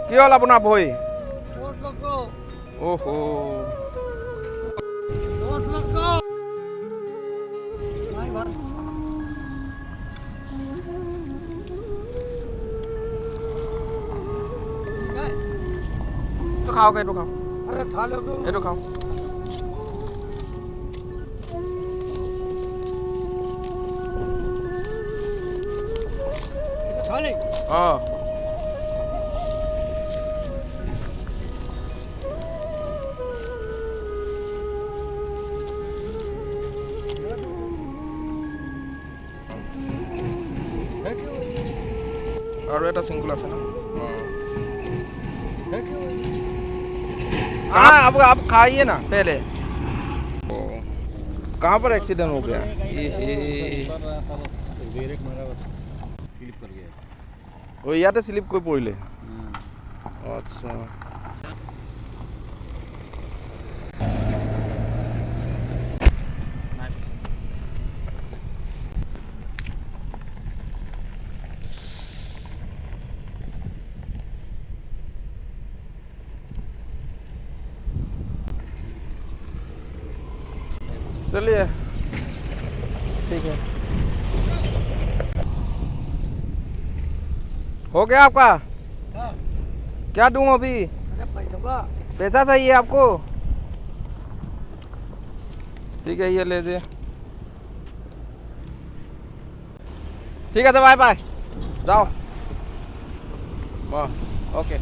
কি হ'ল আপোনাৰ ভৰি? ओहो तो खाओ के खाओ। अरे खा लो ये तो खाओ। हाँ और এটা সিঙ্গল আছে না? हाँ आप खाइए ना पहले। कहाँ पर एक्सीडेंट हो गया? वो ইয়াতে স্লিপ কৰি পৰিলে। আচ্ছা चलिए ठीक है। हो गया आपका? क्या दूं अभी? पैसा चाहिए आपको? ठीक है ये ले दे। ठीक है तो बाय बाय जाओ। ओके।